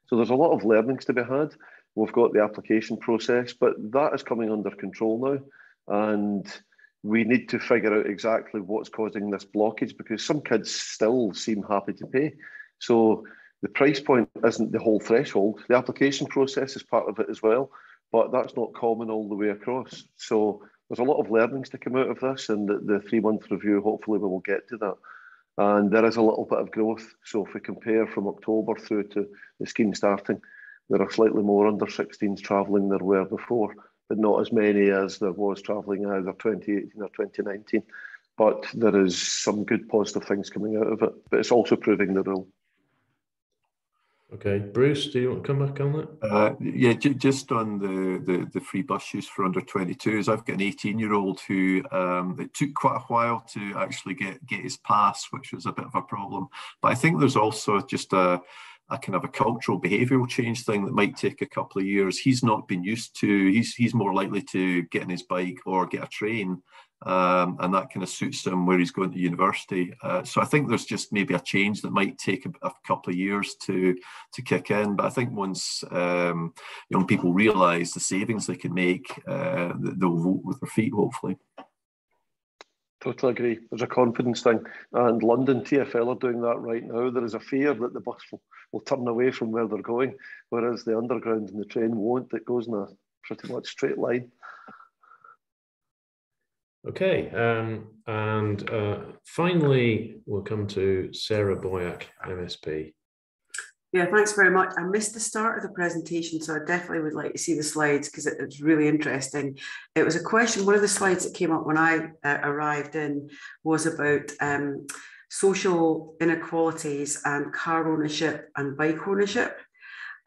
So there's a lot of learnings to be had. We've got the application process, but that is coming under control now. And we need to figure out exactly what's causing this blockage, because some kids still seem happy to pay. So the price point isn't the whole threshold. The application process is part of it as well, but that's not common all the way across. So there's a lot of learnings to come out of this, and the 3-month review, hopefully we will get to that. And there is a little bit of growth. So if we compare from October through to the scheme starting, there are slightly more under 16s travelling than there were before, but not as many as there was travelling either 2018 or 2019. But there is some good positive things coming out of it, but it's also proving the rule. Okay, Bruce, do you want to come back on that? Yeah, just on the free bus use for under 22s. I've got an 18-year-old who it took quite a while to actually get his pass, which was a bit of a problem. But I think there's also just a kind of a cultural behavioural change thing that might take a couple of years. He's not been used to, he's more likely to get on his bike or get a train, and that kind of suits him where he's going to university. So I think there's just maybe a change that might take a couple of years to kick in. But I think once young people realise the savings they can make, they'll vote with their feet, hopefully. Totally agree. There's a confidence thing. And London TfL are doing that right now. There is a fear that the bus will turn away from where they're going, whereas the underground and the train won't. It goes in a pretty much straight line. Okay, and finally, we'll come to Sarah Boyack, MSP. Yeah, thanks very much. I missed the start of the presentation, so I definitely would like to see the slides because it was really interesting. It was a question, one of the slides that came up when I arrived in was about social inequalities and car ownership and bike ownership.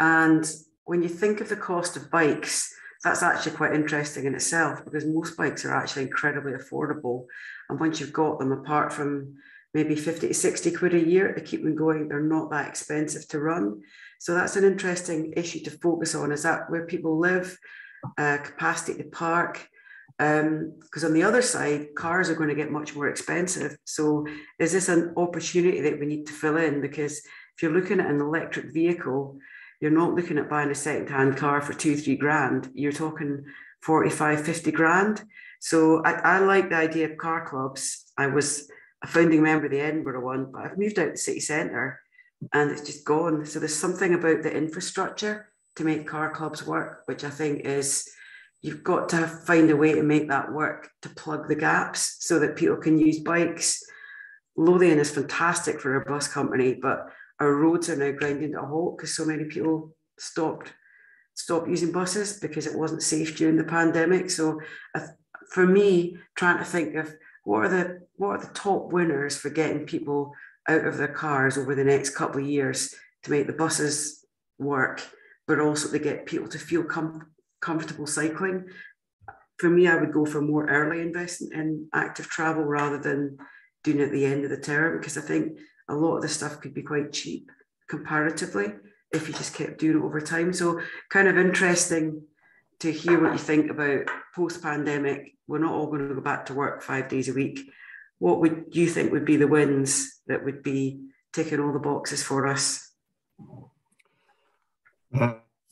And when you think of the cost of bikes, that's actually quite interesting in itself because most bikes are actually incredibly affordable. And once you've got them, apart from maybe 50 to 60 quid a year to keep them going, they're not that expensive to run. So that's an interesting issue to focus on. Is that where people live, capacity to park? Because on the other side, cars are going to get much more expensive. So is this an opportunity that we need to fill in? Because if you're looking at an electric vehicle, you're not looking at buying a second-hand car for 2-3 grand. You're talking 45, 50 grand. So I like the idea of car clubs. I was a founding member of the Edinburgh one, but I've moved out the city centre and it's just gone. So there's something about the infrastructure to make car clubs work, which I think is, you've got to find a way to make that work to plug the gaps so that people can use bikes. Lothian is fantastic for a bus company, but our roads are now grinding to a halt because so many people stopped using buses because it wasn't safe during the pandemic. So for me, trying to think of what are the top winners for getting people out of their cars over the next couple of years to make the buses work, but also to get people to feel comfortable cycling. For me, I would go for more early investment in active travel rather than doing it at the end of the term, because I think a lot of the stuff could be quite cheap comparatively if you just kept doing it over time. So kind of interesting to hear what you think about post-pandemic. We're not all going to go back to work 5 days a week. What would you think would be the wins that would be ticking all the boxes for us?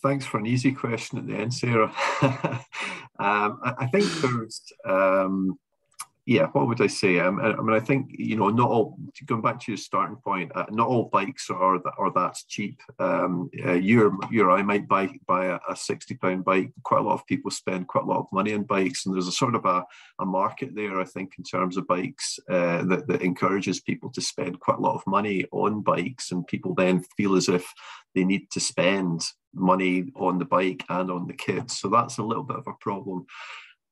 Thanks for an easy question at the end, Sarah. I think there's, yeah, what would I say? I mean, I think, you know, not all, going back to your starting point, not all bikes are that cheap. You or I might buy a £60 bike. Quite a lot of people spend quite a lot of money on bikes, and there's a sort of a market there, I think, in terms of bikes that encourages people to spend quite a lot of money on bikes, and people then feel as if they need to spend money on the bike and on the kids. So that's a little bit of a problem.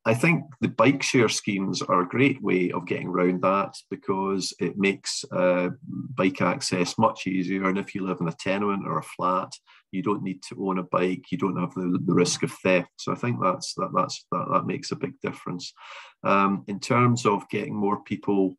I think the bike share schemes are a great way of getting around that because it makes bike access much easier. And if you live in a tenement or a flat, you don't need to own a bike. You don't have the risk of theft. So I think that makes a big difference. In terms of getting more people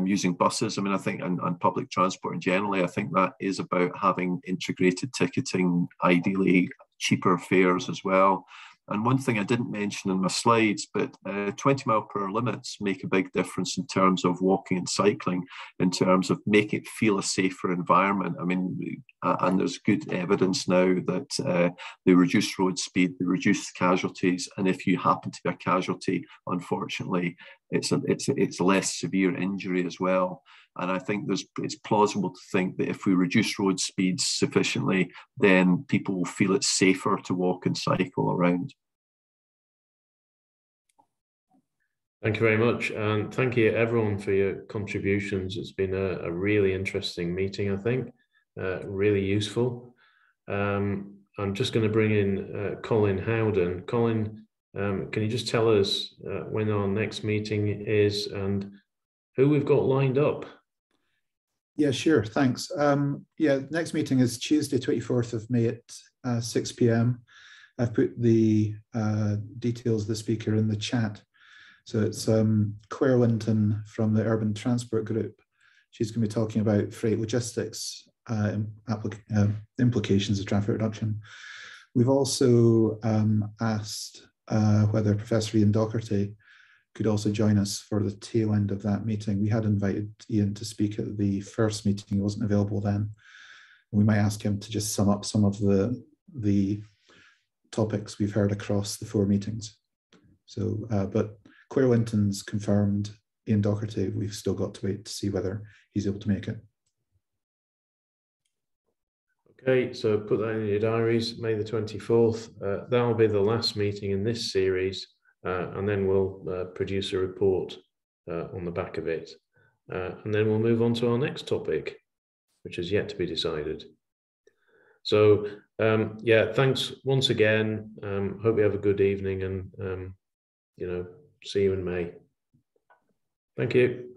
using buses, I mean, I think, and public transport in generally, I think that is about having integrated ticketing, ideally cheaper fares as well. And one thing I didn't mention in my slides, but 20 mile per hour limits make a big difference in terms of walking and cycling, in terms of making it feel a safer environment. I mean, and there's good evidence now that they reduce road speed, they reduce casualties, and if you happen to be a casualty, unfortunately, it's less severe injury as well. And I think it's plausible to think that if we reduce road speeds sufficiently, then people will feel it's safer to walk and cycle around. Thank you very much. And thank you everyone for your contributions. It's been a really interesting meeting, I think, really useful. I'm just going to bring in Colin Howden. Colin, can you just tell us when our next meeting is and who we've got lined up? Yeah, sure. Thanks. Yeah, next meeting is Tuesday, 24th of May at 6 p.m. I've put the details of the speaker in the chat. So it's Claire Winton from the Urban Transport Group. She's going to be talking about freight logistics implications of traffic reduction. We've also asked whether Professor Ian Docherty could also join us for the tail end of that meeting. We had invited Ian to speak at the first meeting. He wasn't available then. We might ask him to just sum up some of the topics we've heard across the 4 meetings. So, but Claire Winton's confirmed. Ian Docherty, we've still got to wait to see whether he's able to make it. Okay, so put that in your diaries, May the 24th. That'll be the last meeting in this series, and then we'll produce a report on the back of it. And then we'll move on to our next topic, which is yet to be decided. So, yeah, thanks once again. Hope you have a good evening and, you know, see you in May. Thank you.